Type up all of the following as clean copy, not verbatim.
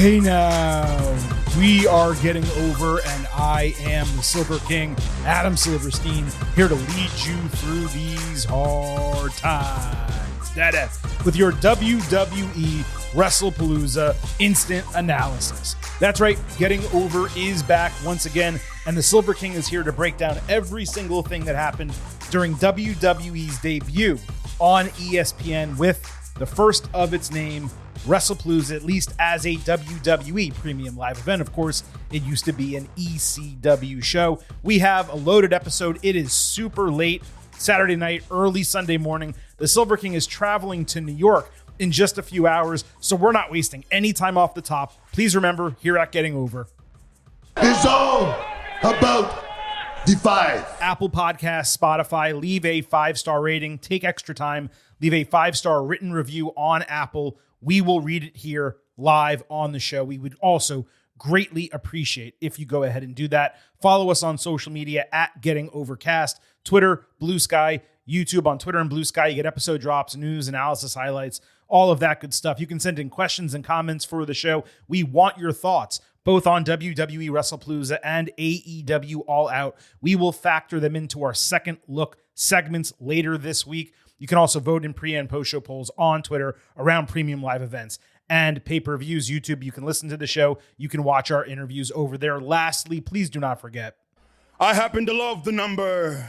Hey now, we are getting over, and I am the Silver King, Adam Silverstein, here to lead you through these hard times. Dada, with your WWE Wrestlepalooza instant analysis. That's right, Getting Over is back once again, and the Silver King is here to break down every single thing that happened during WWE's debut on ESPN with the first of its name, Wrestlepalooza, at least as a WWE premium live event. Of course, it used to be an ECW show. We have a loaded episode. It is super late Saturday night, early Sunday morning. The Silver King is traveling to New York in just a few hours, so we're not wasting any time off the top. Please remember, here at Getting Over, it's all about the five. Apple Podcasts, Spotify, leave a 5-star rating, take extra time, leave a 5-star written review on Apple. We will read it here live on the show. We would also greatly appreciate if you go ahead and do that. Follow us on social media at Getting Overcast, Twitter, Blue Sky, YouTube. On Twitter and Blue Sky, you get episode drops, news, analysis, highlights, all of that good stuff. You can send in questions and comments for the show. We want your thoughts, both on WWE Wrestlepalooza and AEW All Out. We will factor them into our second look segments later this week. You can also vote in pre- and post-show polls on Twitter around premium live events and pay-per-views. YouTube, you can listen to the show. You can watch our interviews over there. Lastly, please do not forget, I happen to love the number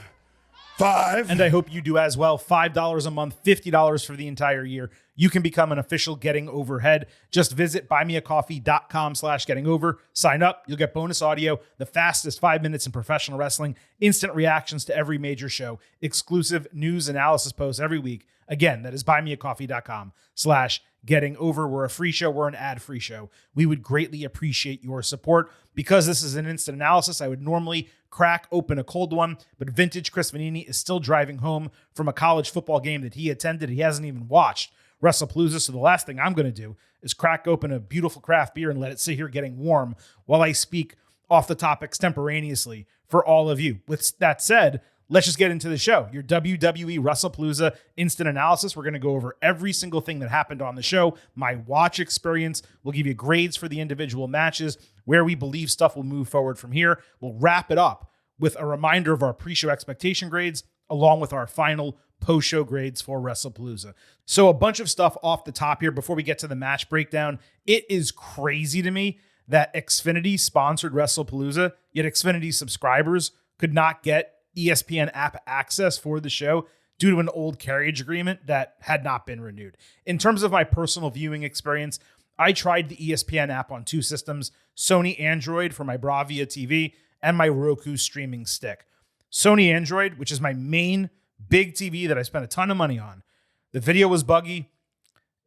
5. and I hope you do as well. $5 a month, $50 for the entire year. You can become an official Getting Over head. Just visit buymeacoffee.com/gettingover. Sign up. You'll get bonus audio, the fastest 5 minutes in professional wrestling, instant reactions to every major show, exclusive news analysis posts every week. Again, that is buymeacoffee.com/gettingover. We're a free show. We're an ad-free show. We would greatly appreciate your support. Because this is an instant analysis, I would normally crack open a cold one, but vintage Chris Vanini is still driving home from a college football game that he attended. He hasn't even watched Wrestlepalooza, so the last thing I'm going to do is crack open a beautiful craft beer and let it sit here getting warm while I speak off the top extemporaneously for all of you. With that said, let's just get into the show. Your WWE Wrestlepalooza instant analysis. We're going to go over every single thing that happened on the show, my watch experience. We'll give you grades for the individual matches, where we believe stuff will move forward from here. We'll wrap it up with a reminder of our pre-show expectation grades, along with our final post-show grades for Wrestlepalooza. So a bunch of stuff off the top here before we get to the match breakdown. It is crazy to me that Xfinity sponsored Wrestlepalooza, yet Xfinity subscribers could not get ESPN app access for the show due to an old carriage agreement that had not been renewed. In terms of my personal viewing experience, I tried the ESPN app on 2 systems, Sony Android for my Bravia TV and my Roku streaming stick. Sony Android, which is my main big TV that I spent a ton of money on. The video was buggy.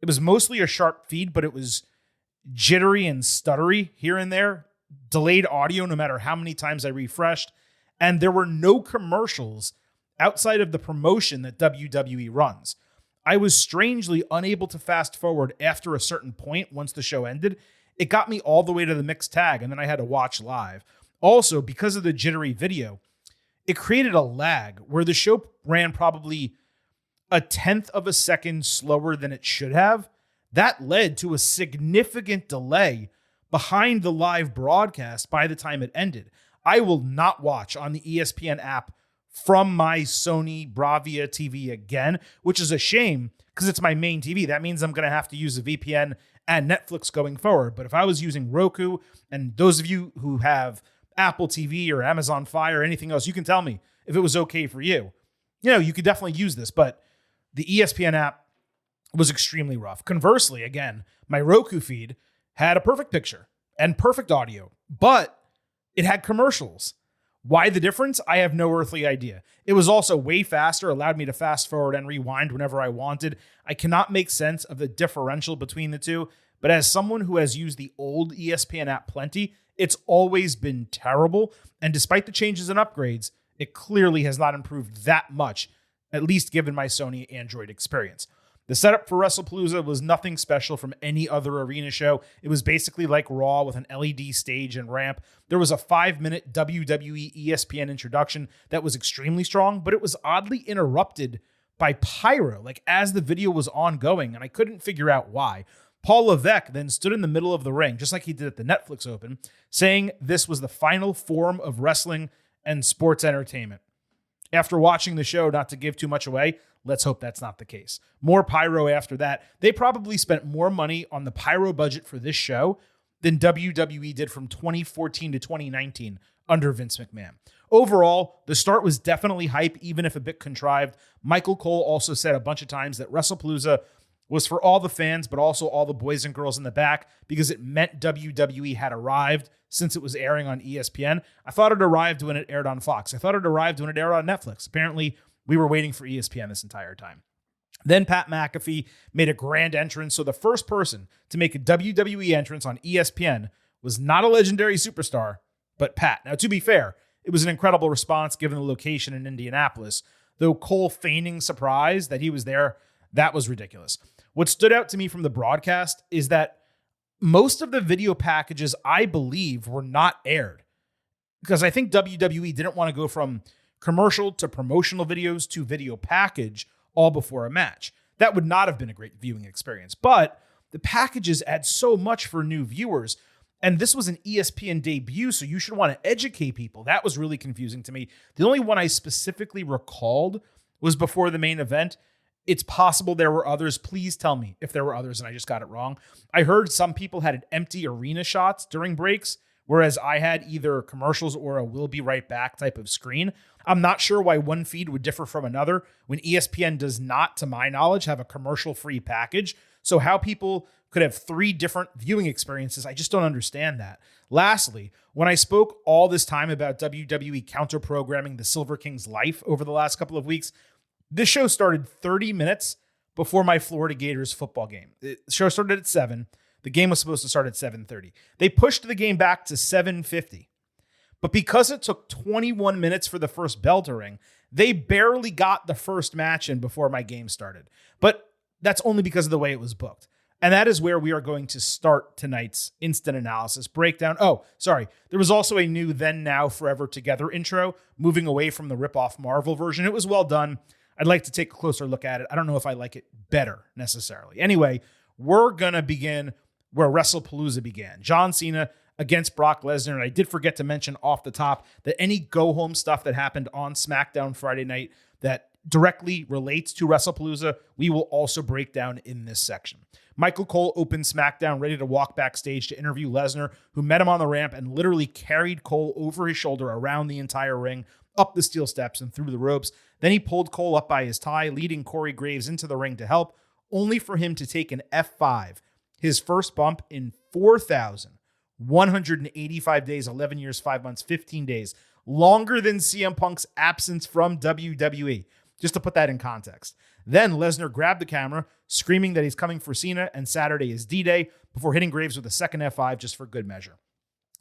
It was mostly a sharp feed, but it was jittery and stuttery here and there. Delayed audio no matter how many times I refreshed. And there were no commercials outside of the promotion that WWE runs. I was strangely unable to fast forward after a certain point once the show ended. It got me all the way to the mixed tag, and then I had to watch live. Also, because of the jittery video, it created a lag where the show ran probably 1/10 of a second slower than it should have. That led to a significant delay behind the live broadcast by the time it ended. I will not watch on the ESPN app from my Sony Bravia TV again, which is a shame because it's my main TV. That means I'm going to have to use a VPN and Netflix going forward. But if I was using Roku, and those of you who have Apple TV or Amazon Fire or anything else, you can tell me if it was okay for you. You know, you could definitely use this, but the ESPN app was extremely rough. Conversely, again, my Roku feed had a perfect picture and perfect audio, but it had commercials. Why the difference? I have no earthly idea. It was also way faster, allowed me to fast forward and rewind whenever I wanted. I cannot make sense of the differential between the two, but as someone who has used the old ESPN app plenty, it's always been terrible. And despite the changes and upgrades, it clearly has not improved that much, at least given my Sony Android experience. The setup for Wrestlepalooza was nothing special from any other arena show. It was basically like Raw with an LED stage and ramp. There was a 5-minute WWE ESPN introduction that was extremely strong, but it was oddly interrupted by pyro, like as the video was ongoing, and I couldn't figure out why. Paul Levesque then stood in the middle of the ring, just like he did at the Netflix Open, saying this was the final form of wrestling and sports entertainment. After watching the show, not to give too much away, let's hope that's not the case. More pyro after that. They probably spent more money on the pyro budget for this show than WWE did from 2014 to 2019 under Vince McMahon. Overall, the start was definitely hype, even if a bit contrived. Michael Cole also said a bunch of times that Wrestlepalooza was for all the fans, but also all the boys and girls in the back, because it meant WWE had arrived since it was airing on ESPN. I thought it arrived when it aired on Fox. I thought it arrived when it aired on Netflix. Apparently, we were waiting for ESPN this entire time. Then Pat McAfee made a grand entrance, so the first person to make a WWE entrance on ESPN was not a legendary superstar, but Pat. Now, to be fair, it was an incredible response given the location in Indianapolis, though Cole feigning surprise that he was there, that was ridiculous. What stood out to me from the broadcast is that most of the video packages, I believe, were not aired, because I think WWE didn't want to go from commercial to promotional videos to video package all before a match. That would not have been a great viewing experience, but the packages add so much for new viewers. And this was an ESPN debut, so you should want to educate people. That was really confusing to me. The only one I specifically recalled was before the main event. It's possible there were others. Please tell me if there were others and I just got it wrong. I heard some people had empty arena shots during breaks, whereas I had either commercials or a "we'll be right back" type of screen. I'm not sure why one feed would differ from another when ESPN does not, to my knowledge, have a commercial-free package. So how people could have three different viewing experiences, I just don't understand that. Lastly, when I spoke all this time about WWE counter-programming the Silver King's life over the last couple of weeks, this show started 30 minutes before my Florida Gators football game. The show started at 7. The game was supposed to start at 7:30. They pushed the game back to 7:50. But because it took 21 minutes for the first bell to ring, they barely got the first match in before my game started. But that's only because of the way it was booked. And that is where we are going to start tonight's instant analysis breakdown. Oh, sorry. There was also a new Then Now Forever Together intro, moving away from the rip-off Marvel version. It was well done. I'd like to take a closer look at it. I don't know if I like it better necessarily. Anyway, we're going to begin where Wrestlepalooza began. John Cena against Brock Lesnar. And I did forget to mention off the top that any go-home stuff that happened on SmackDown Friday night that directly relates to Wrestlepalooza, we will also break down in this section. Michael Cole opened SmackDown ready to walk backstage to interview Lesnar, who met him on the ramp and literally carried Cole over his shoulder around the entire ring, up the steel steps and through the ropes. Then he pulled Cole up by his tie, leading Corey Graves into the ring to help, only for him to take an F5, his first bump in 4,185 days, 11 years, 5 months, 15 days, longer than CM Punk's absence from WWE, just to put that in context. Then Lesnar grabbed the camera, screaming that he's coming for Cena and Saturday is D-Day, before hitting Graves with a second F5 just for good measure.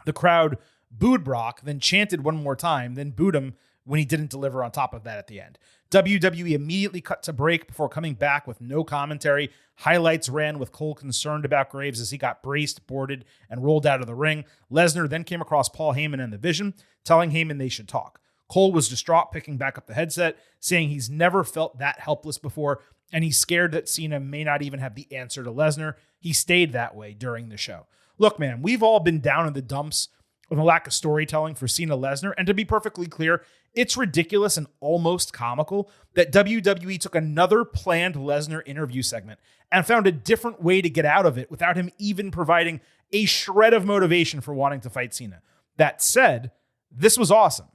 The crowd booed Brock, then chanted one more time, then booed him when he didn't deliver on top of that at the end. WWE immediately cut to break before coming back with no commentary. Highlights ran with Cole concerned about Graves as he got braced, boarded, and rolled out of the ring. Lesnar then came across Paul Heyman and The Vision, telling Heyman they should talk. Cole was distraught, picking back up the headset, saying he's never felt that helpless before, and he's scared that Cena may not even have the answer to Lesnar. He stayed that way during the show. Look, man, we've all been down in the dumps on the lack of storytelling for Cena Lesnar, and to be perfectly clear, it's ridiculous and almost comical that WWE took another planned Lesnar interview segment and found a different way to get out of it without him even providing a shred of motivation for wanting to fight Cena. That said, this was awesome.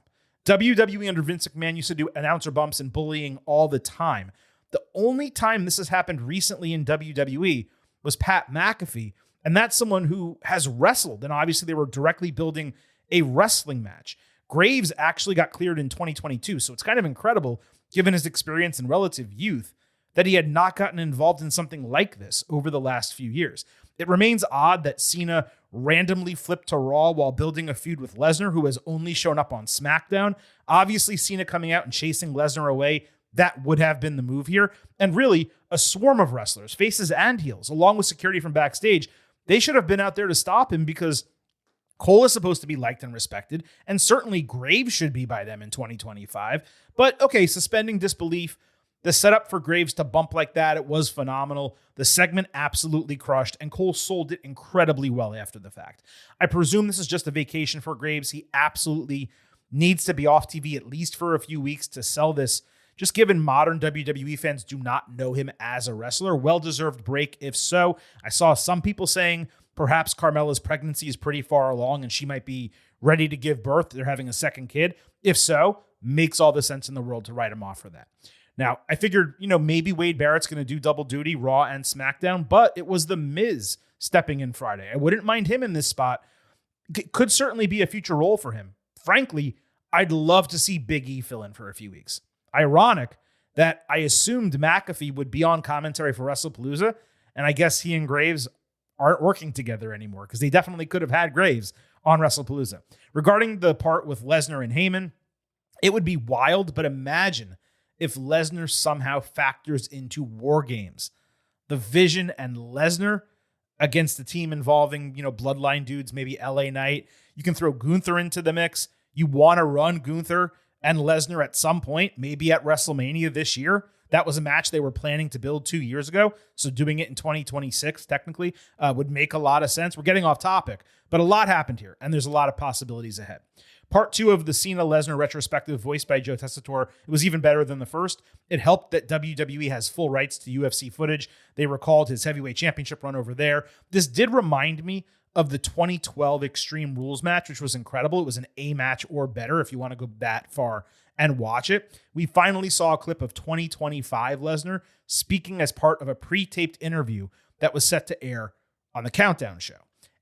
WWE under Vince McMahon used to do announcer bumps and bullying all the time. The only time this has happened recently in WWE was Pat McAfee, and that's someone who has wrestled, and obviously they were directly building a wrestling match. Graves actually got cleared in 2022, so it's kind of incredible, given his experience and relative youth, that he had not gotten involved in something like this over the last few years. It remains odd that Cena randomly flipped to Raw while building a feud with Lesnar, who has only shown up on SmackDown. Obviously, Cena coming out and chasing Lesnar away, that would have been the move here. And really, a swarm of wrestlers, faces and heels, along with security from backstage, they should have been out there to stop him, because Cole is supposed to be liked and respected, and certainly Graves should be by them in 2025. But okay, suspending disbelief, The setup for Graves to bump like that, it was phenomenal. The segment absolutely crushed, and Cole sold it incredibly well after the fact. I presume this is just a vacation for Graves. He absolutely needs to be off TV at least for a few weeks to sell this. Just given modern WWE fans do not know him as a wrestler, well-deserved break if so. I saw some people saying perhaps Carmella's pregnancy is pretty far along and she might be ready to give birth. They're having a second kid. If so, makes all the sense in the world to write him off for that. Now, I figured, maybe Wade Barrett's going to do double duty, Raw and SmackDown, but it was The Miz stepping in Friday. I wouldn't mind him in this spot. It could certainly be a future role for him. Frankly, I'd love to see Big E fill in for a few weeks. Ironic that I assumed McAfee would be on commentary for Wrestlepalooza, and I guess he and Graves aren't working together anymore because they definitely could have had Graves on Wrestlepalooza. Regarding the part with Lesnar and Heyman, it would be wild, but imagine if Lesnar somehow factors into War Games. The Vision and Lesnar against the team involving, Bloodline dudes, maybe LA Knight. You can throw Gunther into the mix. You want to run Gunther and Lesnar at some point, maybe at WrestleMania this year. That was a match they were planning to build 2 years ago. So doing it in 2026, technically, would make a lot of sense. We're getting off topic, but a lot happened here, and there's a lot of possibilities ahead. Part 2 of the Cena-Lesnar retrospective voiced by Joe Tessitore, it was even better than the first. It helped that WWE has full rights to UFC footage. They recalled his heavyweight championship run over there. This did remind me of the 2012 Extreme Rules match, which was incredible. It was an A match or better if you want to go that far and watch it. We finally saw a clip of 2025 Lesnar speaking as part of a pre-taped interview that was set to air on the Countdown show.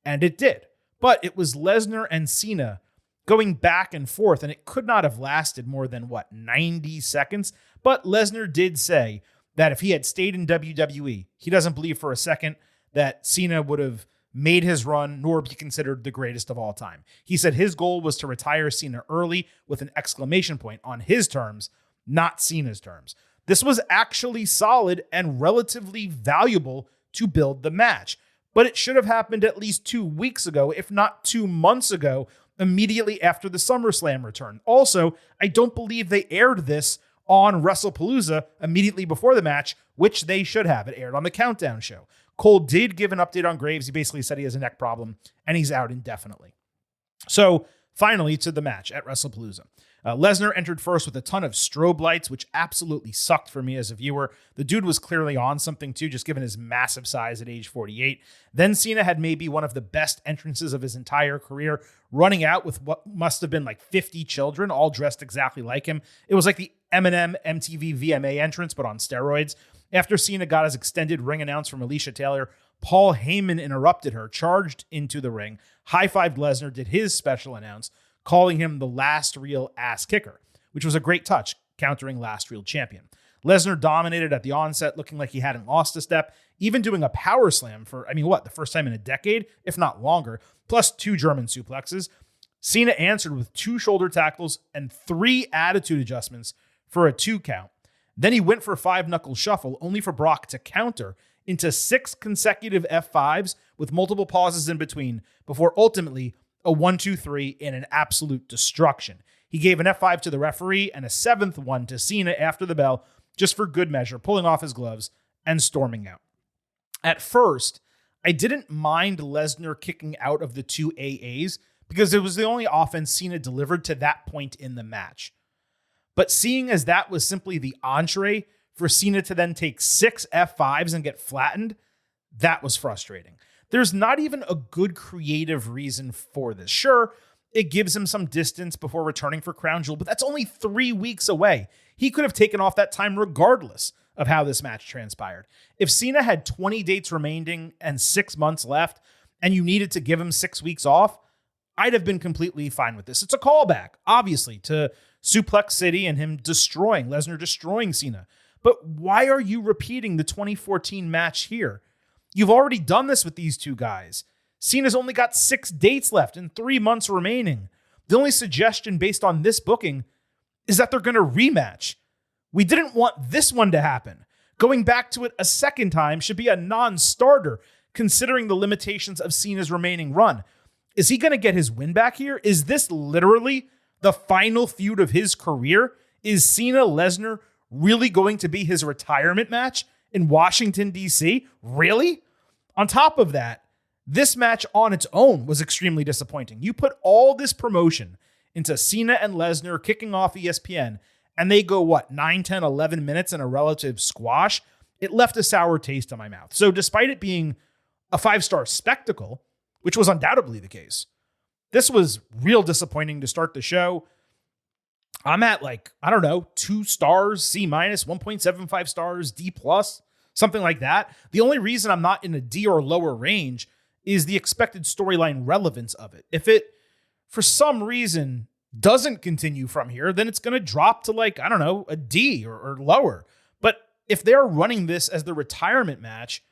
And it did. But it was Lesnar and Cena going back and forth, and it could not have lasted more than, 90 seconds? But Lesnar did say that if he had stayed in WWE, he doesn't believe for a second that Cena would have made his run nor be considered the greatest of all time. He said his goal was to retire Cena early with an exclamation point on his terms, not Cena's terms. This was actually solid and relatively valuable to build the match, but it should have happened at least 2 weeks ago, if not 2 months ago, immediately after the SummerSlam return. Also, I don't believe they aired this on Wrestlepalooza immediately before the match, which they should have. It aired on the Countdown show. Cole did give an update on Graves. He basically said he has a neck problem and he's out indefinitely. So finally to the match at Wrestlepalooza. Lesnar entered first with a ton of strobe lights, which absolutely sucked for me as a viewer. The dude was clearly on something too, just given his massive size at age 48. Then Cena had maybe one of the best entrances of his entire career, running out with what must have been like 50 children, all dressed exactly like him. It was like the Eminem MTV VMA entrance, but on steroids. After Cena got his extended ring announce from Alicia Taylor, Paul Heyman interrupted her, charged into the ring, high-fived Lesnar, did his special announce, calling him the last real ass kicker, which was a great touch, countering last real champion. Lesnar dominated at the onset, looking like he hadn't lost a step, even doing a power slam for, the first time in a decade, if not longer, plus 2 German suplexes. Cena answered with 2 shoulder tackles and 3 attitude adjustments for a 2 count. Then he went for a 5-knuckle shuffle, only for Brock to counter into 6 consecutive F5s with multiple pauses in between, before ultimately a 1-2-3 in an absolute destruction. He gave an F5 to the referee and a 7th one to Cena after the bell, just for good measure, pulling off his gloves and storming out. At first, I didn't mind Lesnar kicking out of the 2 AAs because it was the only offense Cena delivered to that point in the match. But seeing as that was simply the entree for Cena to then take 6 F5s and get flattened, that was frustrating. There's not even a good creative reason for this. Sure, it gives him some distance before returning for Crown Jewel, but that's only 3 weeks away. He could have taken off that time regardless of how this match transpired. If Cena had 20 dates remaining and 6 months left, and you needed to give him 6 weeks off, I'd have been completely fine with this. It's a callback, obviously, to Suplex City and him Lesnar destroying Cena. But why are you repeating the 2014 match here? You've already done this with these 2 guys. Cena's only got 6 dates left and 3 months remaining. The only suggestion based on this booking is that they're going to rematch. We didn't want this one to happen. Going back to it a second time should be a non-starter, considering the limitations of Cena's remaining run. Is he going to get his win back here? Is this literally the final feud of his career? Is Cena Lesnar really going to be his retirement match in Washington, D.C.? Really? On top of that, this match on its own was extremely disappointing. You put all this promotion into Cena and Lesnar kicking off ESPN, and they go, 9, 10, 11 minutes in a relative squash? It left a sour taste in my mouth. So despite it being a 5-star spectacle, which was undoubtedly the case, this was real disappointing to start the show. I'm at 2 stars, C-, 1.75 stars, D+, something like that. The only reason I'm not in a D or lower range is the expected storyline relevance of it. If it, for some reason, doesn't continue from here, then it's going to drop to a D or lower. But if they're running this as the retirement match,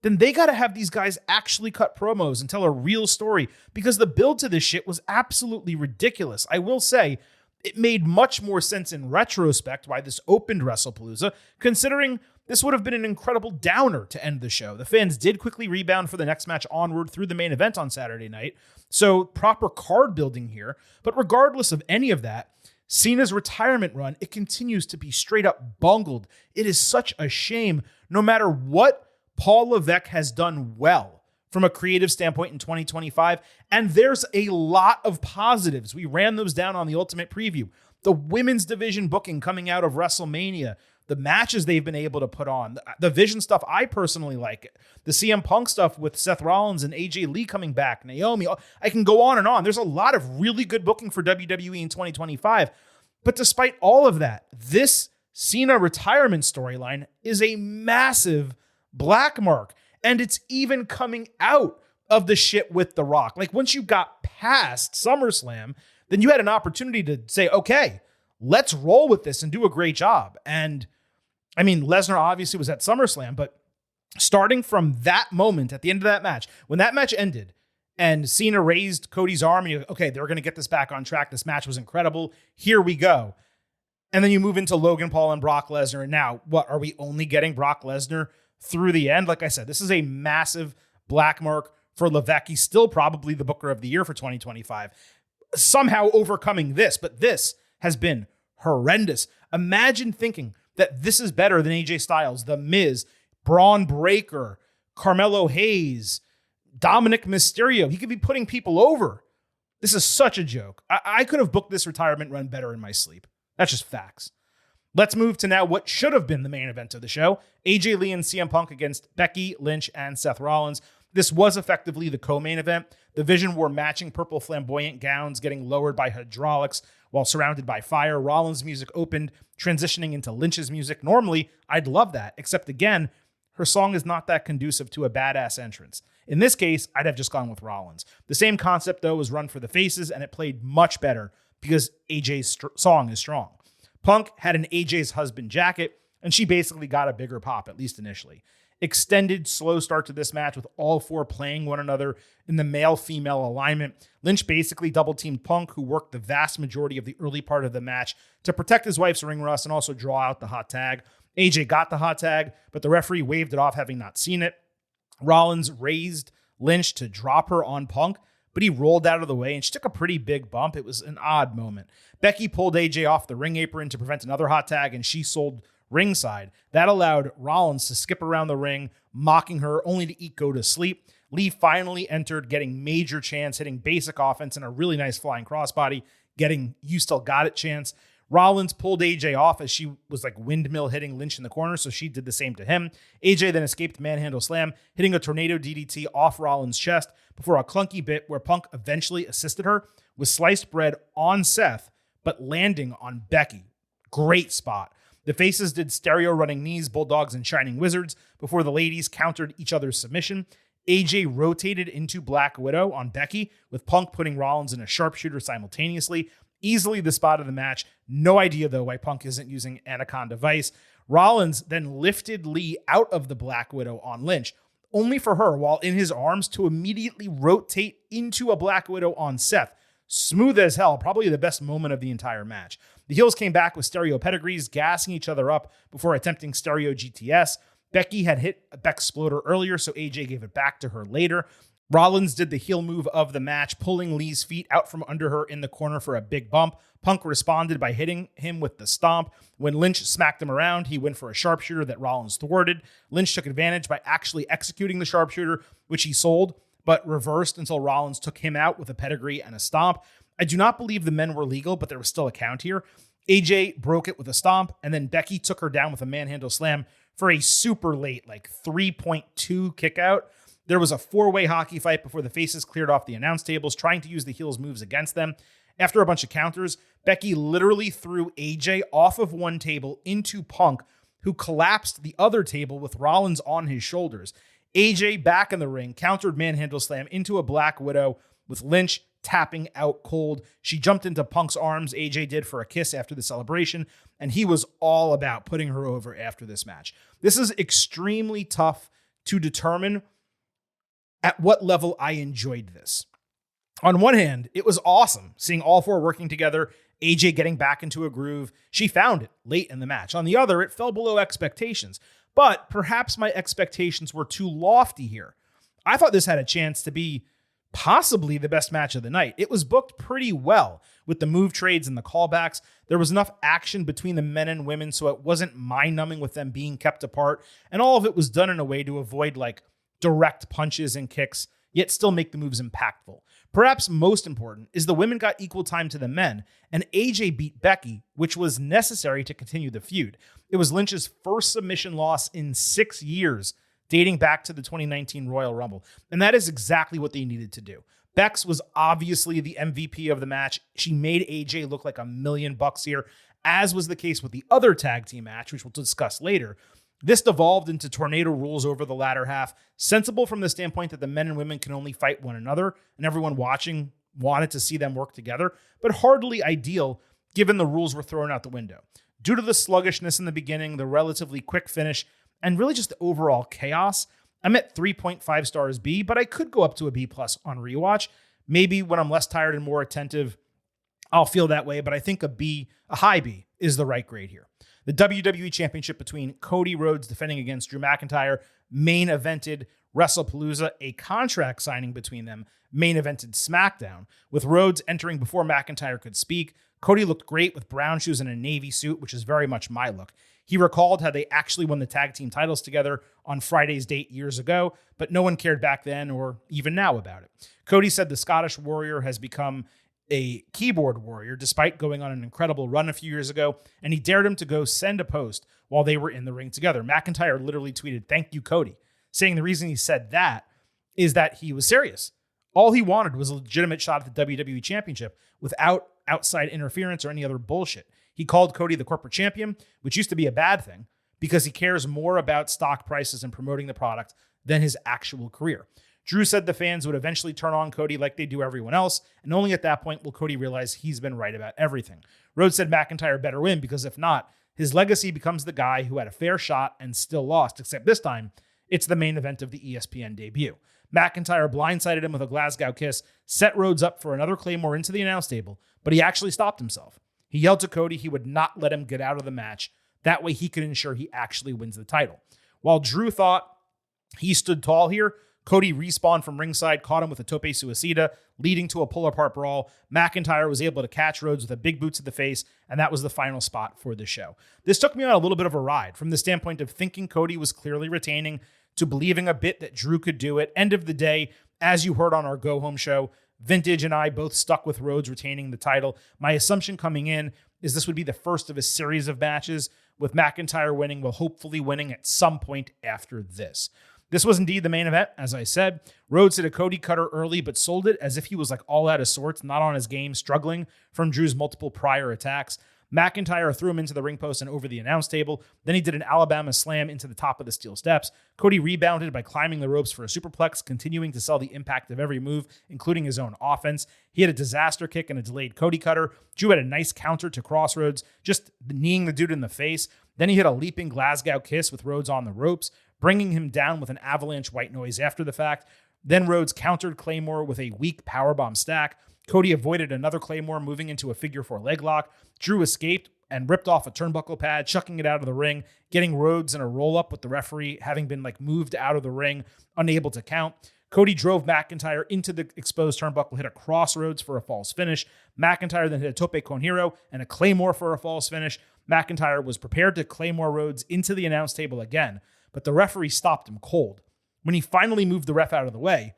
then they got to have these guys actually cut promos and tell a real story, because the build to this shit was absolutely ridiculous. I will say it made much more sense in retrospect why this opened Wrestlepalooza, considering this would have been an incredible downer to end the show. The fans did quickly rebound for the next match onward through the main event on Saturday night, so proper card building here. But regardless of any of that, Cena's retirement run, it continues to be straight up bungled. It is such a shame. No matter what Paul Levesque has done well from a creative standpoint in 2025, and there's a lot of positives. We ran those down on the Ultimate Preview. The women's division booking coming out of WrestleMania, the matches they've been able to put on, the Vision stuff I personally like, the CM Punk stuff with Seth Rollins and AJ Lee coming back, Naomi, I can go on and on. There's a lot of really good booking for WWE in 2025. But despite all of that, this Cena retirement storyline is a massive black mark. And it's even coming out of the shit with The Rock. Once you got past SummerSlam, then you had an opportunity to say, okay, let's roll with this and do a great job. And I mean, Lesnar obviously was at SummerSlam, but starting from that moment at the end of that match, when that match ended and Cena raised Cody's arm and you're like, okay, they're going to get this back on track. This match was incredible. Here we go. And then you move into Logan Paul and Brock Lesnar. And now, what, are we only getting Brock Lesnar through the end? Like I said, this is a massive black mark for Levesque. He's still probably the Booker of the Year for 2025. Somehow overcoming this, but this has been horrendous. Imagine thinking that this is better than AJ Styles, The Miz, Braun Breaker, Carmelo Hayes, Dominic Mysterio. He could be putting people over. This is such a joke. I could have booked this retirement run better in my sleep. That's just facts. Let's move to now what should have been the main event of the show. AJ Lee and CM Punk against Becky Lynch and Seth Rollins. This was effectively the co-main event. The Vision wore matching purple flamboyant gowns getting lowered by hydraulics while surrounded by fire. Rollins' music opened, transitioning into Lynch's music. Normally, I'd love that, except again, her song is not that conducive to a badass entrance. In this case, I'd have just gone with Rollins. The same concept, though, was run for the faces, and it played much better because AJ's song is strong. Punk had an AJ's husband jacket, and she basically got a bigger pop, at least initially. Extended, slow start to this match with all four playing one another in the male-female alignment. Lynch basically double-teamed Punk, who worked the vast majority of the early part of the match to protect his wife's ring rust and also draw out the hot tag. AJ got the hot tag, but the referee waved it off, having not seen it. Rollins raised Lynch to drop her on Punk, but he rolled out of the way and she took a pretty big bump. It was an odd moment. Becky pulled AJ off the ring apron to prevent another hot tag, and she sold ringside. That allowed Rollins to skip around the ring, mocking her, only to go to sleep. Lee finally entered, getting major chance, hitting basic offense and a really nice flying crossbody, getting "you still got it" chance. Rollins pulled AJ off as she was like windmill hitting Lynch in the corner, so she did the same to him. AJ then escaped manhandle slam, hitting a tornado DDT off Rollins' chest before a clunky bit where Punk eventually assisted her with sliced bread on Seth, but landing on Becky. Great spot. The faces did stereo running knees, bulldogs, and shining wizards before the ladies countered each other's submission. AJ rotated into Black Widow on Becky, with Punk putting Rollins in a sharpshooter simultaneously. Easily the spot of the match. No idea, though, why Punk isn't using Anaconda Vice. Rollins then lifted Lee out of the Black Widow on Lynch, only for her, while in his arms, to immediately rotate into a Black Widow on Seth. Smooth as hell, probably the best moment of the entire match. The heels came back with stereo pedigrees, gassing each other up before attempting stereo GTS. Becky had hit a Bexploder earlier, so AJ gave it back to her later. Rollins did the heel move of the match, pulling Lee's feet out from under her in the corner for a big bump. Punk responded by hitting him with the stomp. When Lynch smacked him around, he went for a sharpshooter that Rollins thwarted. Lynch took advantage by actually executing the sharpshooter, which he sold, but reversed until Rollins took him out with a pedigree and a stomp. I do not believe the men were legal, but there was still a count here. AJ broke it with a stomp, and then Becky took her down with a manhandle slam for a super late, 3.2 kick out. There was a 4-way hockey fight before the faces cleared off the announce tables, trying to use the heels' moves against them. After a bunch of counters, Becky literally threw AJ off of one table into Punk, who collapsed the other table with Rollins on his shoulders. AJ, back in the ring, countered manhandle slam into a Black Widow with Lynch tapping out cold. She jumped into Punk's arms, AJ did, for a kiss after the celebration, and he was all about putting her over after this match. This is extremely tough to determine at what level I enjoyed this. On one hand, it was awesome seeing all four working together, AJ getting back into a groove. She found it late in the match. On the other, it fell below expectations. But perhaps my expectations were too lofty here. I thought this had a chance to be possibly the best match of the night. It was booked pretty well with the move trades and the callbacks. There was enough action between the men and women, so it wasn't mind-numbing with them being kept apart. And all of it was done in a way to avoid direct punches and kicks, yet still make the moves impactful. Perhaps most important is the women got equal time to the men, and AJ beat Becky, which was necessary to continue the feud. It was Lynch's first submission loss in 6 years, dating back to the 2019 Royal Rumble. And that is exactly what they needed to do. Bex was obviously the MVP of the match. She made AJ look like $1 million here, as was the case with the other tag team match, which we'll discuss later. This devolved into tornado rules over the latter half, sensible from the standpoint that the men and women can only fight one another, and everyone watching wanted to see them work together, but hardly ideal given the rules were thrown out the window. Due to the sluggishness in the beginning, the relatively quick finish, and really just the overall chaos, I'm at 3.5 stars B, but I could go up to a B+ on rewatch. Maybe when I'm less tired and more attentive, I'll feel that way, but I think a high B is the right grade here. The WWE Championship between Cody Rhodes defending against Drew McIntyre main evented Wrestlepalooza, a contract signing between them main evented SmackDown, with Rhodes entering before McIntyre could speak. Cody looked great with brown shoes and a navy suit, which is very much my look. He recalled how they actually won the tag team titles together on Friday's date years ago, but no one cared back then or even now about it. Cody said the Scottish Warrior has become a keyboard warrior despite going on an incredible run a few years ago, and he dared him to go send a post while they were in the ring together. McIntyre literally tweeted, "Thank you, Cody," saying the reason he said that is that he was serious. All he wanted was a legitimate shot at the WWE Championship without outside interference or any other bullshit. He called Cody the corporate champion, which used to be a bad thing because he cares more about stock prices and promoting the product than his actual career. Drew said the fans would eventually turn on Cody like they do everyone else, and only at that point will Cody realize he's been right about everything. Rhodes said McIntyre better win because if not, his legacy becomes the guy who had a fair shot and still lost, except this time, it's the main event of the ESPN debut. McIntyre blindsided him with a Glasgow kiss, set Rhodes up for another Claymore into the announce table, but he actually stopped himself. He yelled to Cody he would not let him get out of the match. That way he could ensure he actually wins the title. While Drew thought he stood tall here, Cody respawned from ringside, caught him with a tope suicida, leading to a pull-apart brawl. McIntyre was able to catch Rhodes with a big boot to the face, and that was the final spot for the show. This took me on a little bit of a ride, from the standpoint of thinking Cody was clearly retaining to believing a bit that Drew could do it. End of the day, as you heard on our go-home show, Vintage and I both stuck with Rhodes retaining the title. My assumption coming in is this would be the first of a series of matches, with McIntyre winning, while hopefully winning at some point after this. This was indeed the main event, as I said. Rhodes hit a Cody cutter early, but sold it as if he was all out of sorts, not on his game, struggling from Drew's multiple prior attacks. McIntyre threw him into the ring post and over the announce table. Then he did an Alabama slam into the top of the steel steps. Cody rebounded by climbing the ropes for a superplex, continuing to sell the impact of every move, including his own offense. He had a disaster kick and a delayed Cody cutter. Drew had a nice counter to Crossroads, just kneeing the dude in the face. Then he hit a leaping Glasgow kiss with Rhodes on the ropes, bringing him down with an avalanche white noise after the fact. Then Rhodes countered Claymore with a weak powerbomb stack. Cody avoided another Claymore, moving into a figure 4 leg lock. Drew escaped and ripped off a turnbuckle pad, chucking it out of the ring, getting Rhodes in a roll-up with the referee having been moved out of the ring, unable to count. Cody drove McIntyre into the exposed turnbuckle, hit a crossroads for a false finish. McIntyre then hit a tope con hero and a Claymore for a false finish. McIntyre was prepared to Claymore Rhodes into the announce table again, but the referee stopped him cold. When he finally moved the ref out of the way,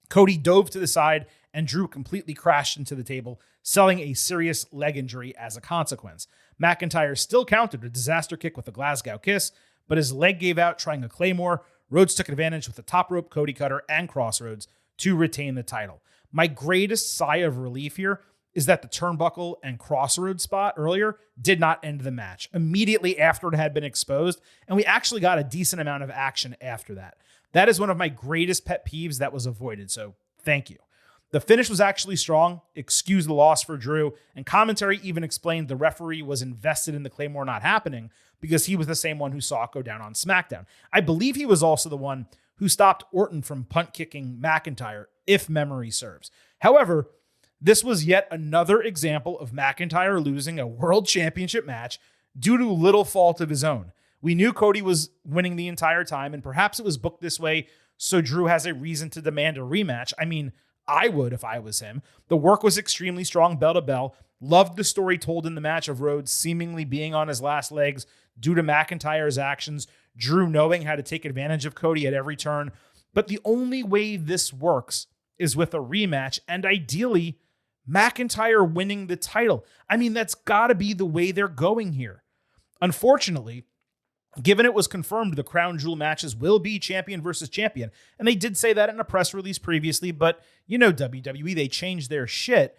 Cody dove to the side and Drew completely crashed into the table, selling a serious leg injury as a consequence. McIntyre still countered a disaster kick with a Glasgow kiss, but his leg gave out trying a Claymore. Rhodes took advantage with the top rope Cody cutter and crossroads to retain the title. My greatest sigh of relief here is that the turnbuckle and crossroads spot earlier did not end the match immediately after it had been exposed, and we actually got a decent amount of action after that. That is one of my greatest pet peeves that was avoided, so thank you. The finish was actually strong, excuse the loss for Drew, and commentary even explained the referee was invested in the Claymore not happening because he was the same one who saw it go down on SmackDown. I believe he was also the one who stopped Orton from punt kicking McIntyre, if memory serves. However, this was yet another example of McIntyre losing a world championship match due to little fault of his own. We knew Cody was winning the entire time, and perhaps it was booked this way so Drew has a reason to demand a rematch. I mean, I would if I was him. The work was extremely strong bell to bell. Loved the story told in the match of Rhodes seemingly being on his last legs due to McIntyre's actions, Drew knowing how to take advantage of Cody at every turn. But the only way this works is with a rematch, and ideally, McIntyre winning the title. I mean, that's got to be the way they're going here. Unfortunately, given it was confirmed the crown jewel matches will be champion versus champion, and they did say that in a press release previously, but you know WWE, they changed their shit.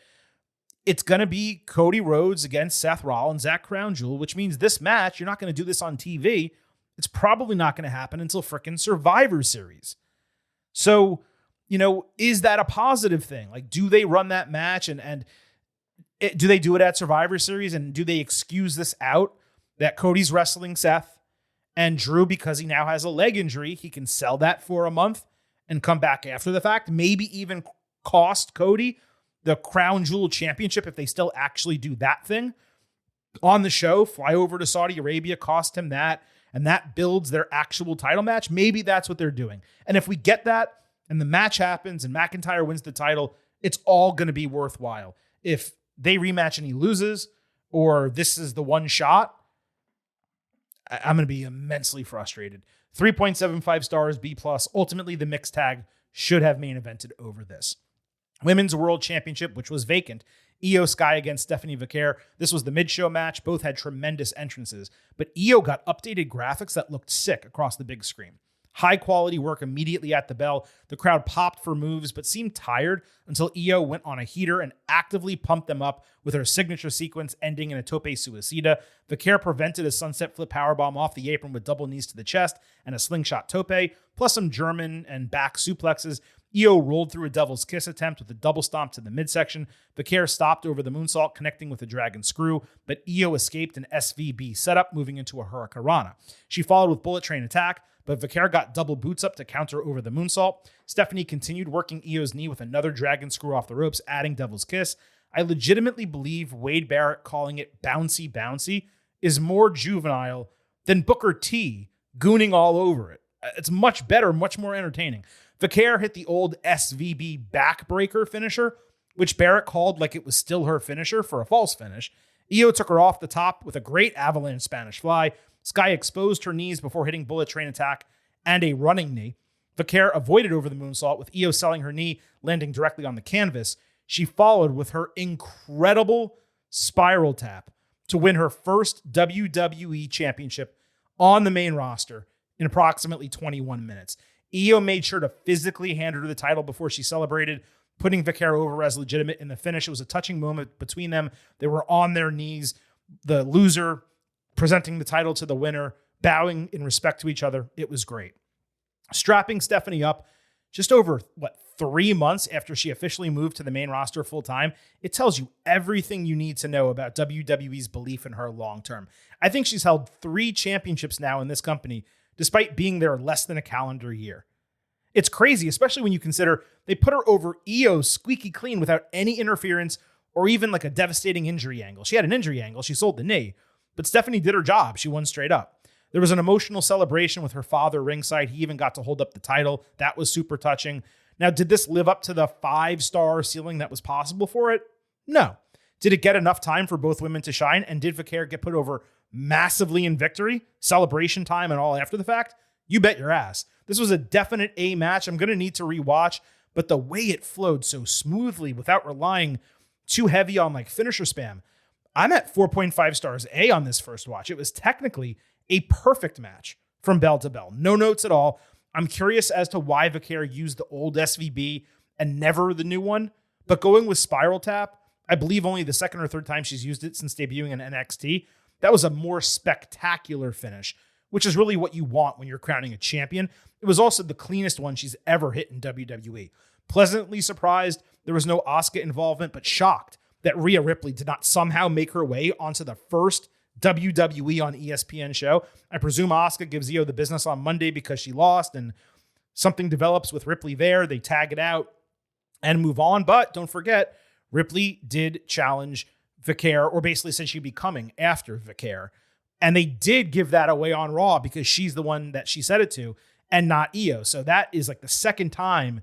It's going to be Cody Rhodes against Seth Rollins at Crown Jewel, which means this match, you're not going to do this on TV. It's probably not going to happen until frickin' Survivor Series. So, you know, is that a positive thing? Like, do they run that match and do they do it at Survivor Series? And do they excuse this out that Cody's wrestling Seth and Drew, because he now has a leg injury, he can sell that for a month and come back after the fact, maybe even cost Cody the Crown Jewel Championship if they still actually do that thing on the show, fly over to Saudi Arabia, cost him that, and that builds their actual title match. Maybe that's what they're doing. And if we get that and the match happens and McIntyre wins the title, it's all going to be worthwhile. If they rematch and he loses, or this is the one shot, I'm going to be immensely frustrated. 3.75 stars, B+. Ultimately, the mixed tag should have main evented over this. Women's World Championship, which was vacant. Io Sky against Stephanie Vaquer. This was the mid-show match. Both had tremendous entrances, but Io got updated graphics that looked sick across the big screen. High quality work immediately at the bell. The crowd popped for moves, but seemed tired until Io went on a heater and actively pumped them up with her signature sequence ending in a tope suicida. Vaquer prevented a sunset flip powerbomb off the apron with double knees to the chest and a slingshot tope, plus some German and back suplexes. Io rolled through a devil's kiss attempt with a double stomp to the midsection. Vaquer stopped over the moonsault, connecting with a dragon screw, but Io escaped an SVB setup, moving into a hurricanrana. She followed with bullet train attack, but Vaquer got double boots up to counter over the moonsault. Stephanie continued working Io's knee with another dragon screw off the ropes, adding devil's kiss. I legitimately believe Wade Barrett calling it bouncy bouncy is more juvenile than Booker T gooning all over it. It's much better, much more entertaining. Vaquer hit the old SVB backbreaker finisher, which Barrett called like it was still her finisher for a false finish. Io took her off the top with a great avalanche Spanish fly. Sky exposed her knees before hitting bullet train attack and a running knee. Vaquer avoided over the moonsault with Io selling her knee, landing directly on the canvas. She followed with her incredible spiral tap to win her first WWE championship on the main roster in approximately 21 minutes. Io made sure to physically hand her the title before she celebrated, putting Vaquer over as legitimate in the finish. It was a touching moment between them. They were on their knees, the loser presenting the title to the winner, bowing in respect to each other. It was great. Strapping Stephanie up just over, 3 months after she officially moved to the main roster full time, it tells you everything you need to know about WWE's belief in her long term. I think she's held 3 championships now in this company, despite being there less than a calendar year. It's crazy, especially when you consider they put her over Io squeaky clean without any interference or even like a devastating injury angle. She had an injury angle. She sold the knee, but Stephanie did her job. She won straight up. There was an emotional celebration with her father ringside. He even got to hold up the title. That was super touching. Now, did this live up to the 5-star ceiling that was possible for it? No. Did it get enough time for both women to shine? And did Vaquer get put over massively in victory, celebration time, and all after the fact? You bet your ass. This was a definite A match. I'm going to need to rewatch, but the way it flowed so smoothly without relying too heavy on like finisher spam, I'm at 4.5 stars A on this first watch. It was technically a perfect match from bell to bell. No notes at all. I'm curious as to why Vaquer used the old SVB and never the new one, but going with Spiral Tap, I believe only the second or third time she's used it since debuting in NXT. That was a more spectacular finish, which is really what you want when you're crowning a champion. It was also the cleanest one she's ever hit in WWE. Pleasantly surprised there was no Asuka involvement, but shocked that Rhea Ripley did not somehow make her way onto the first WWE on ESPN show. I presume Asuka gives Io the business on Monday because she lost and something develops with Ripley there. They tag it out and move on. But don't forget, Ripley did challenge Vaquer, or basically said she'd be coming after Vaquer. And they did give that away on Raw because she's the one that she said it to and not Io. So that is like the second time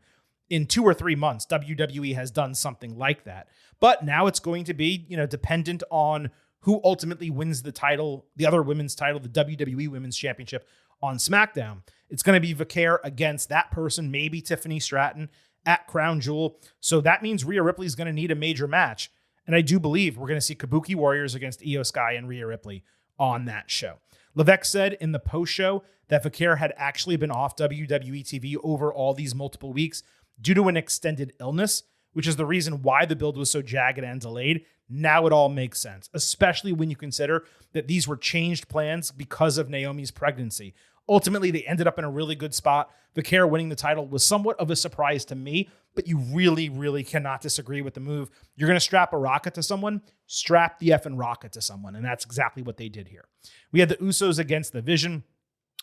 in 2 or 3 months WWE has done something like that. But now it's going to be, dependent on who ultimately wins the title, the other women's title, the WWE Women's Championship on SmackDown. It's going to be Vaquer against that person, maybe Tiffany Stratton at Crown Jewel. So that means Rhea Ripley is going to need a major match. And I do believe we're going to see Kabuki Warriors against Io Sky and Rhea Ripley on that show. Levesque said in the post-show that Vaquer had actually been off WWE TV over all these multiple weeks due to an extended illness, which is the reason why the build was so jagged and delayed. Now it all makes sense, especially when you consider that these were changed plans because of Naomi's pregnancy. Ultimately, they ended up in a really good spot. Vaquer winning the title was somewhat of a surprise to me, but you really, really cannot disagree with the move. You're going to strap a rocket to someone, strap the effing rocket to someone, and that's exactly what they did here. We had the Usos against the Vision.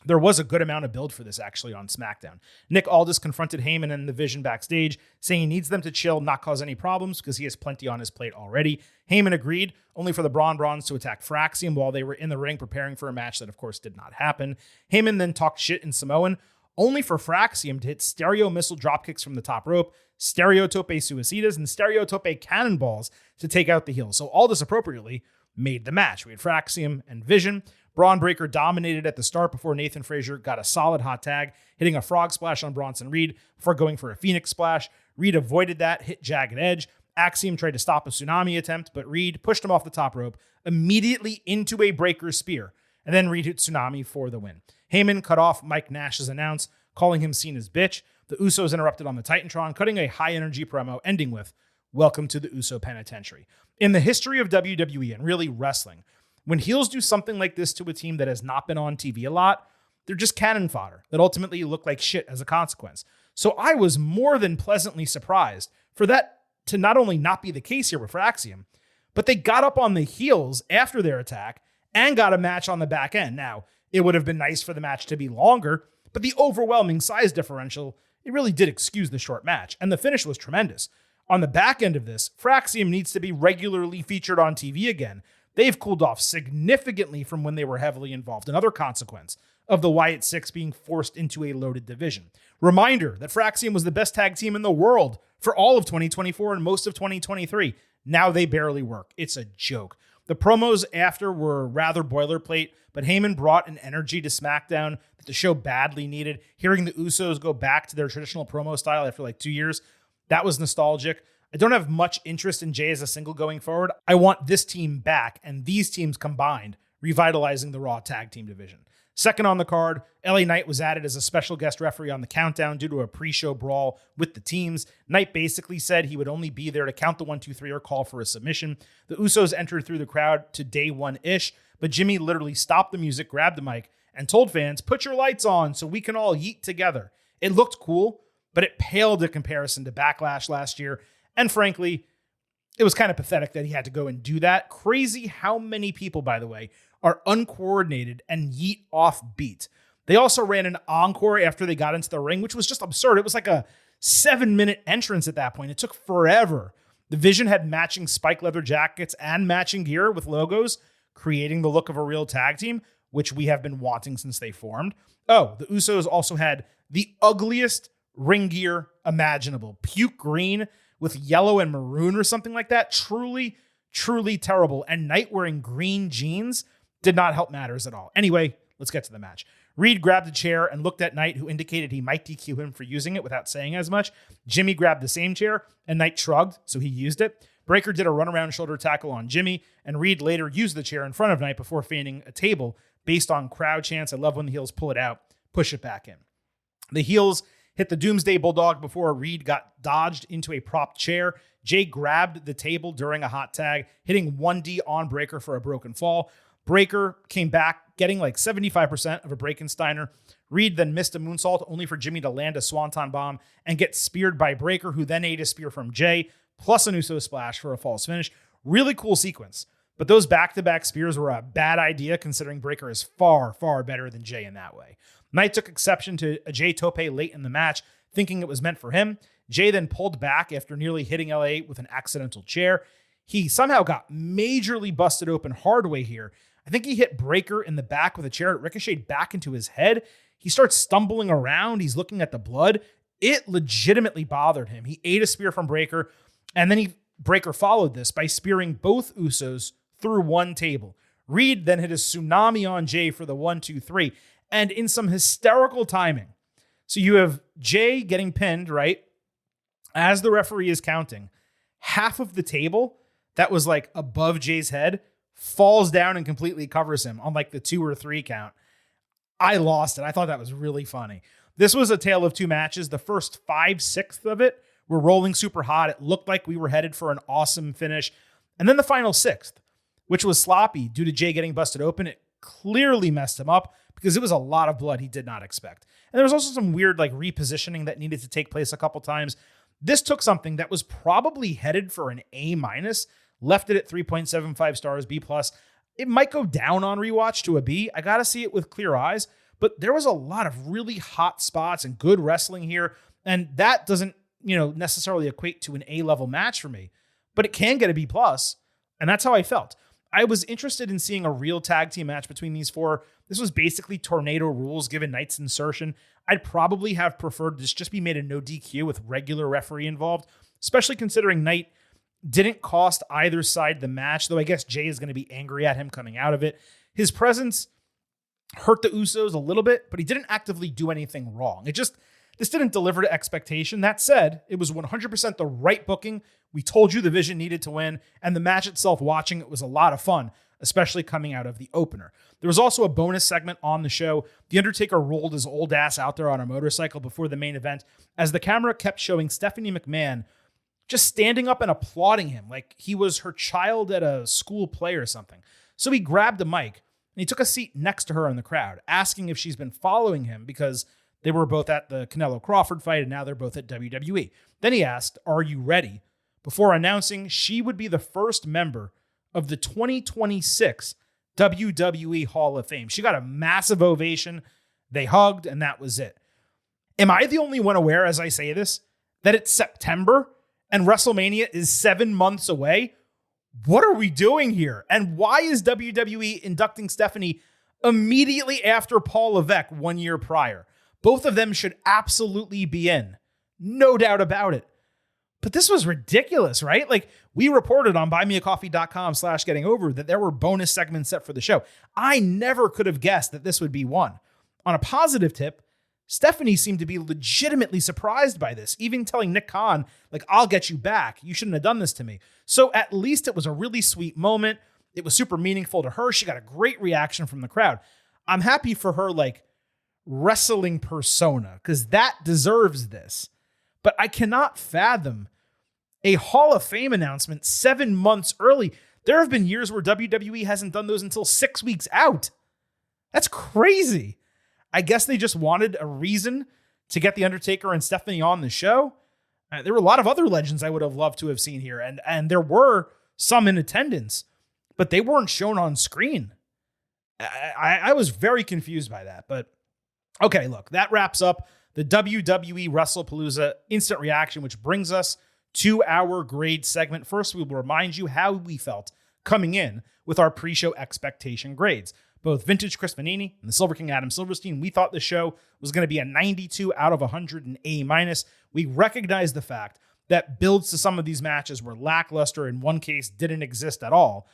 There was a good amount of build for this actually on SmackDown. Nick Aldis confronted Heyman and the Vision backstage, saying he needs them to chill, not cause any problems because he has plenty on his plate already. Heyman agreed, only for the Braun Brawns to attack Fraxium while they were in the ring preparing for a match that of course did not happen. Heyman then talked shit in Samoan, only for Fraxium to hit stereo missile dropkicks from the top rope, stereo tope suicidas, and stereo tope cannonballs to take out the heels. So Aldis appropriately made the match. We had Fraxium and Vision. Braun Breaker dominated at the start before Nathan Frazier got a solid hot tag, hitting a frog splash on Bronson Reed before going for a Phoenix splash. Reed avoided that, hit Jagged Edge. Axiom tried to stop a tsunami attempt, but Reed pushed him off the top rope immediately into a Breaker spear, and then Reed hit Tsunami for the win. Heyman cut off Mike Nash's announce, calling him Cena's bitch. The Usos interrupted on the Titantron, cutting a high-energy promo, ending with, "Welcome to the Uso Penitentiary." In the history of WWE, and really wrestling, when heels do something like this to a team that has not been on TV a lot, they're just cannon fodder that ultimately look like shit as a consequence. So I was more than pleasantly surprised for that to not only not be the case here with Fraxium, but they got up on the heels after their attack and got a match on the back end. Now, it would have been nice for the match to be longer, but the overwhelming size differential, it really did excuse the short match, and the finish was tremendous. On the back end of this, Fraxium needs to be regularly featured on TV again. They've cooled off significantly from when they were heavily involved. Another consequence of the Wyatt Six being forced into a loaded division. Reminder that Fraxium was the best tag team in the world for all of 2024 and most of 2023. Now they barely work. It's a joke. The promos after were rather boilerplate, but Heyman brought an energy to SmackDown that the show badly needed. Hearing the Usos go back to their traditional promo style after like 2 years, that was nostalgic. I don't have much interest in Jay as a single going forward. I want this team back and these teams combined, revitalizing the Raw Tag Team division. Second on the card, LA Knight was added as a special guest referee on the countdown due to a pre-show brawl with the teams. Knight basically said he would only be there to count the 1, 2, 3 or call for a submission. The Usos entered through the crowd to day one-ish, but Jimmy literally stopped the music, grabbed the mic, and told fans, "Put your lights on so we can all yeet together." It looked cool, but it paled in comparison to Backlash last year. And frankly, it was kind of pathetic that he had to go and do that. Crazy how many people, by the way, are uncoordinated and yeet off beat. They also ran an encore after they got into the ring, which was just absurd. It was like a 7-minute entrance at that point. It took forever. The Vision had matching spike leather jackets and matching gear with logos, creating the look of a real tag team, which we have been wanting since they formed. Oh, the Usos also had the ugliest ring gear imaginable. Puke green with yellow and maroon or something like that. Truly, truly terrible. And Knight wearing green jeans did not help matters at all. Anyway, let's get to the match. Reed grabbed a chair and looked at Knight, who indicated he might DQ him for using it without saying as much. Jimmy grabbed the same chair, and Knight shrugged, so he used it. Breaker did a runaround shoulder tackle on Jimmy, and Reed later used the chair in front of Knight before feigning a table based on crowd chants. I love when the heels pull it out, push it back in. The heels hit the Doomsday Bulldog before Reed got dodged into a prop chair. Jay grabbed the table during a hot tag, hitting 1D on Breaker for a broken fall. Breaker came back, getting like 75% of a Breakensteiner. Reed then missed a moonsault, only for Jimmy to land a Swanton bomb and get speared by Breaker, who then ate a spear from Jay, plus an Uso splash for a false finish. Really cool sequence. But those back-to-back spears were a bad idea, considering Breaker is far, far better than Jay in that way. Knight took exception to a Jay tope late in the match, thinking it was meant for him. Jay then pulled back after nearly hitting LA with an accidental chair. He somehow got majorly busted open hard way here. I think he hit Breaker in the back with a chair. It ricocheted back into his head. He starts stumbling around. He's looking at the blood. It legitimately bothered him. He ate a spear from Breaker, and then Breaker followed this by spearing both Usos through one table. Reed then hit a tsunami on Jay for the 1-2-3, and in some hysterical timing. So you have Jay getting pinned, right? As the referee is counting, half of the table that was like above Jay's head falls down and completely covers him on like the 2 or 3 count. I lost it. I thought that was really funny. This was a tale of two matches. The first 5/6 of it were rolling super hot. It looked like we were headed for an awesome finish. And then the final 6th, which was sloppy due to Jay getting busted open, it clearly messed him up because it was a lot of blood he did not expect. And there was also some weird like repositioning that needed to take place a couple times. This took something that was probably headed for an A-, left it at 3.75 stars, B+. It might go down on rewatch to a B. I got to see it with clear eyes, but there was a lot of really hot spots and good wrestling here. And that doesn't, necessarily equate to an A-level match for me, but it can get a B+. And that's how I felt. I was interested in seeing a real tag team match between these four. This was basically tornado rules given Knight's insertion. I'd probably have preferred this just be made a no DQ with regular referee involved, especially considering Knight didn't cost either side the match, though I guess Jay is going to be angry at him coming out of it. His presence hurt the Usos a little bit, but he didn't actively do anything wrong. This didn't deliver to expectation. That said, it was 100% the right booking. We told you the Vision needed to win, and the match itself, watching it, was a lot of fun, especially coming out of the opener. There was also a bonus segment on the show. The Undertaker rolled his old ass out there on a motorcycle before the main event as the camera kept showing Stephanie McMahon just standing up and applauding him like he was her child at a school play or something. So he grabbed a mic and he took a seat next to her in the crowd, asking if she's been following him because they were both at the Canelo Crawford fight and now they're both at WWE. Then he asked, "Are you ready?" before announcing she would be the first member of the 2026 WWE Hall of Fame. She got a massive ovation. They hugged, and that was it. Am I the only one aware, as I say this, that it's September and WrestleMania is 7 months away? What are we doing here? And why is WWE inducting Stephanie immediately after Paul Levesque 1 year prior? Both of them should absolutely be in. No doubt about it. But this was ridiculous, right? Like, we reported on buymeacoffee.com/gettingover that there were bonus segments set for the show. I never could have guessed that this would be one. On a positive tip, Stephanie seemed to be legitimately surprised by this, even telling Nick Khan, like, "I'll get you back. You shouldn't have done this to me." So at least it was a really sweet moment. It was super meaningful to her. She got a great reaction from the crowd. I'm happy for her, like, wrestling persona, because that deserves this. But I cannot fathom a Hall of Fame announcement 7 months early. There have been years where WWE hasn't done those until 6 weeks out. That's crazy. I guess they just wanted a reason to get The Undertaker and Stephanie on the show. There were a lot of other legends I would have loved to have seen here, and there were some in attendance, but they weren't shown on screen. I was very confused by that. But okay, look, that wraps up the WWE Wrestlepalooza instant reaction, which brings us to our grade segment. First, we will remind you how we felt coming in with our pre-show expectation grades. both Vintage Chris Vanini and the Silver King Adam Silverstein, we thought the show was going to be a 92 out of 100 and A-. We recognize the fact that builds to some of these matches were lackluster, in one case didn't exist at all.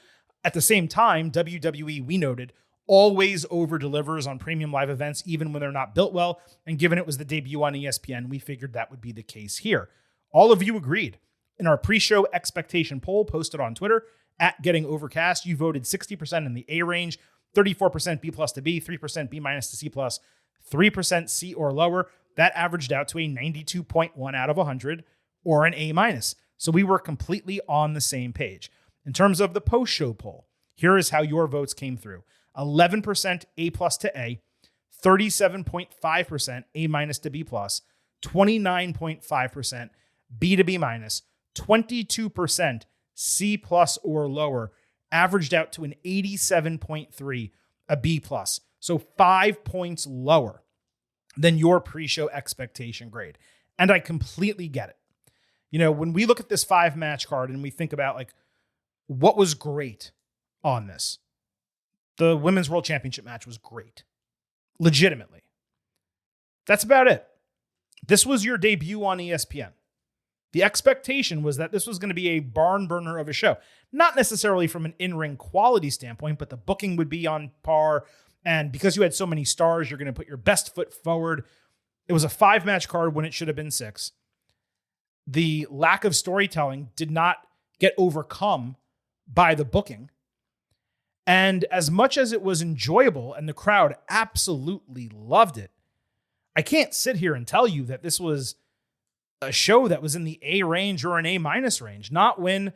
At the same time, WWE, we noted, always over-delivers on premium live events, even when they're not built well. And given it was the debut on ESPN, we figured that would be the case here. All of you agreed. In our pre-show expectation poll posted on Twitter, @GettingOvercast, you voted 60% in the A range, 34% B plus to B, 3% B minus to C plus, 3% C or lower. That averaged out to a 92.1 out of 100 or an A minus. So we were completely on the same page. In terms of the post-show poll, here is how your votes came through. 11% A plus to A, 37.5% A minus to B plus, 29.5% B to B minus, 22% C plus or lower, averaged out to an 87.3, a B plus. So 5 points lower than your pre-show expectation grade. And I completely get it. You know, when we look at this 5-match card and we think about like what was great on this, the Women's World Championship match was great. Legitimately. That's about it. This was your debut on ESPN. The expectation was that this was going to be a barn burner of a show. Not necessarily from an in-ring quality standpoint, but the booking would be on par. And because you had so many stars, you're going to put your best foot forward. It was a 5-match card when it should have been 6. The lack of storytelling did not get overcome by the booking. And as much as it was enjoyable and the crowd absolutely loved it, I can't sit here and tell you that this was a show that was in the A range or an A minus range. Not when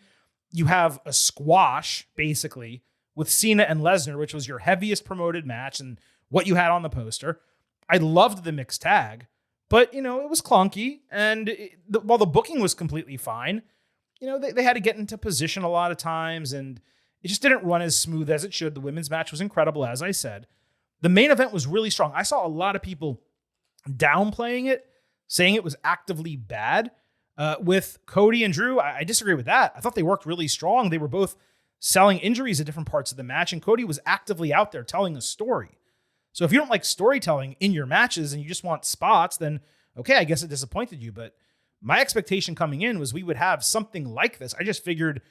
you have a squash, basically, with Cena and Lesnar, which was your heaviest promoted match and what you had on the poster. I loved the mixed tag, but, you know, it was clunky. And while the booking was completely fine, you know, they had to get into position a lot of times, and it just didn't run as smooth as it should. The women's match was incredible, as I said. The main event was really strong. I saw a lot of people downplaying it, saying it was actively bad. With Cody and Drew, I disagree with that. I thought they worked really strong. They were both selling injuries at different parts of the match, and Cody was actively out there telling a story. So if you don't like storytelling in your matches and you just want spots, then okay, I guess it disappointed you. But my expectation coming in was we would have something like this. I just figured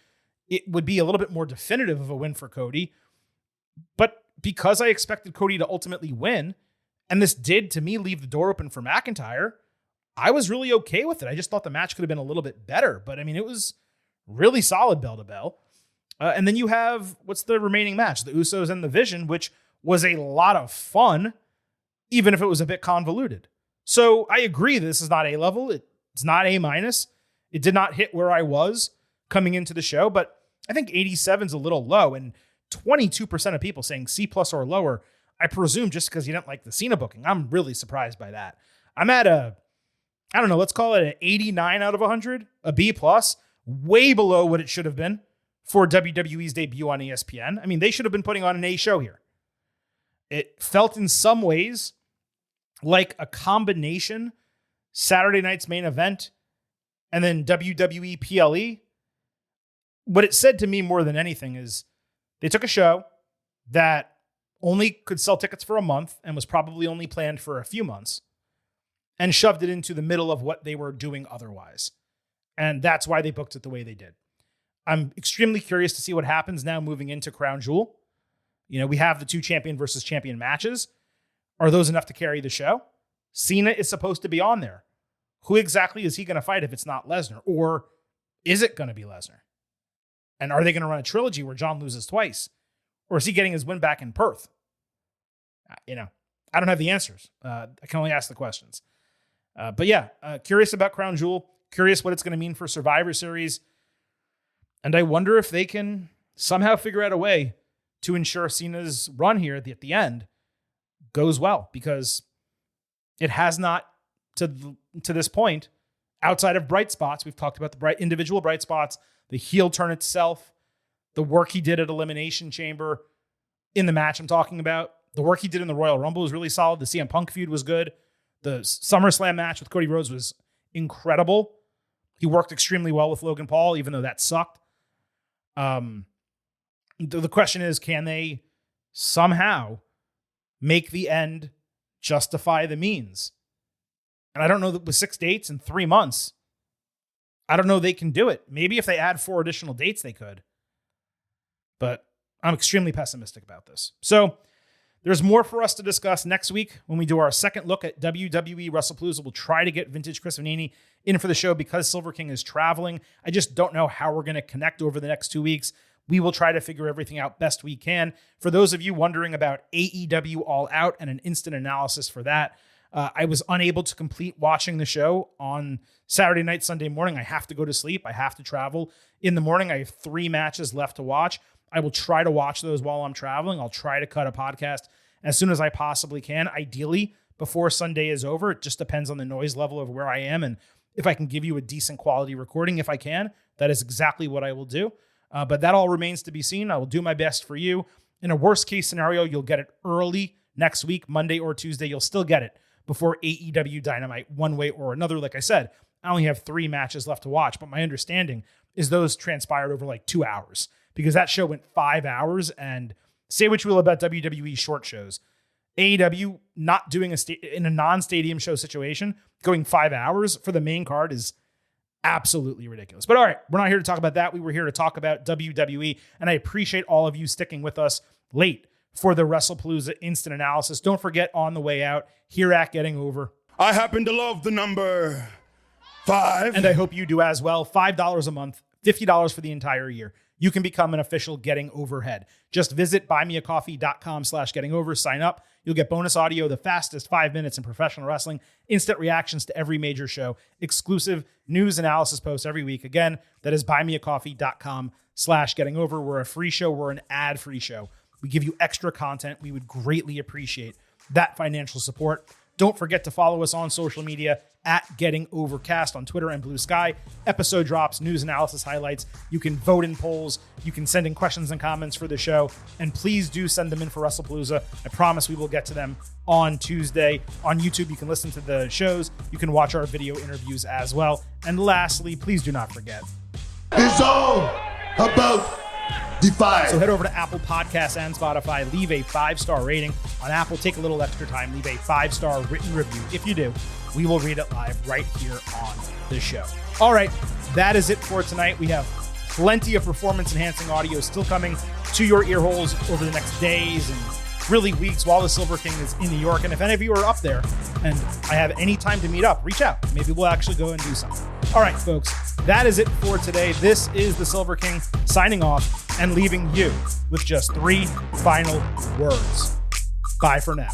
it would be a little bit more definitive of a win for Cody. But because I expected Cody to ultimately win, and this did, to me, leave the door open for McIntyre, I was really okay with it. I just thought the match could have been a little bit better. But, I mean, it was really solid bell to bell. And then you have, what's the remaining match? The Usos and the Vision, which was a lot of fun, even if it was a bit convoluted. So I agree this is not A level. It's not A minus. It did not hit where I was coming into the show, but I think 87 is a little low, and 22% of people saying C plus or lower, I presume just because you didn't like the Cena booking. I'm really surprised by that. I'm at I don't know, let's call it an 89 out of 100, a B plus, way below what it should have been for WWE's debut on ESPN. I mean, they should have been putting on an A show here. It felt in some ways like a combination Saturday night's main event and then WWE PLE. What it said to me more than anything is they took a show that only could sell tickets for a month and was probably only planned for a few months and shoved it into the middle of what they were doing otherwise. And that's why they booked it the way they did. I'm extremely curious to see what happens now moving into Crown Jewel. You know, we have the 2 champion versus champion matches. Are those enough to carry the show? Cena is supposed to be on there. Who exactly is he going to fight if it's not Lesnar? Or is it going to be Lesnar? And are they going to run a trilogy where John loses twice? Or is he getting his win back in Perth? You know, I don't have the answers. I can only ask the questions. But yeah, curious about Crown Jewel. Curious what it's going to mean for Survivor Series. And I wonder if they can somehow figure out a way to ensure Cena's run here at the end goes well, because it has not to this point, outside of bright spots. We've talked about the individual bright spots, the heel turn itself, the work he did at Elimination Chamber in the match I'm talking about. The work he did in the Royal Rumble was really solid. The CM Punk feud was good. The SummerSlam match with Cody Rhodes was incredible. He worked extremely well with Logan Paul, even though that sucked. The question is, can they somehow make the end justify the means. And I don't know that with 6 dates in 3 months, I don't know they can do it. Maybe if they add 4 additional dates, they could. But I'm extremely pessimistic about this. So there's more for us to discuss next week when we do our second look at WWE Wrestlepalooza. We'll try to get Vintage Chris Vanini in for the show because Silver King is traveling. I just don't know how we're going to connect over the next 2 weeks. We will try to figure everything out best we can. For those of you wondering about AEW All Out and an instant analysis for that, I was unable to complete watching the show on Saturday night, Sunday morning. I have to go to sleep. I have to travel in the morning. I have 3 matches left to watch. I will try to watch those while I'm traveling. I'll try to cut a podcast as soon as I possibly can, ideally before Sunday is over. It just depends on the noise level of where I am and if I can give you a decent quality recording. If I can, that is exactly what I will do. But that all remains to be seen. I will do my best for you. In a worst case scenario, you'll get it early next week, Monday or Tuesday. You'll still get it before AEW Dynamite one way or another. Like I said, I only have 3 matches left to watch, but my understanding is those transpired over like 2 hours because that show went 5 hours. And say what you will about WWE short shows, AEW not doing in a non-stadium show situation, going 5 hours for the main card is absolutely ridiculous. But all right, we're not here to talk about that. We were here to talk about WWE, and I appreciate all of you sticking with us late for the Wrestlepalooza instant analysis. Don't forget, on the way out, here at Getting Over, I happen to love the number 5. and I hope you do as well. $5 a month, $50 for the entire year. You can become an official Getting Overhead. Just visit buymeacoffee.com/gettingover, sign up. You'll get bonus audio, the fastest 5 minutes in professional wrestling, instant reactions to every major show, exclusive news analysis posts every week. Again, that is buymeacoffee.com/gettingover. We're a free show. We're an ad-free show. We give you extra content. We would greatly appreciate that financial support. Don't forget to follow us on social media at Getting Overcast on Twitter and Blue Sky. Episode drops, news analysis highlights. You can vote in polls. You can send in questions and comments for the show. And please do send them in for Wrestlepalooza. I promise we will get to them on Tuesday. On YouTube, you can listen to the shows. You can watch our video interviews as well. And lastly, please do not forget, it's all about Defy. So head over to Apple Podcasts and Spotify. Leave a 5-star rating. On Apple, take a little extra time. Leave a 5-star written review. If you do, we will read it live right here on the show. All right, that is it for tonight. We have plenty of performance-enhancing audio still coming to your ear holes over the next days and really weeks while the Silver King is in New York. And if any of you are up there and I have any time to meet up, reach out. Maybe we'll actually go and do something. All right, folks, that is it for today. This is the Silver King signing off and leaving you with just 3 final words. Bye for now.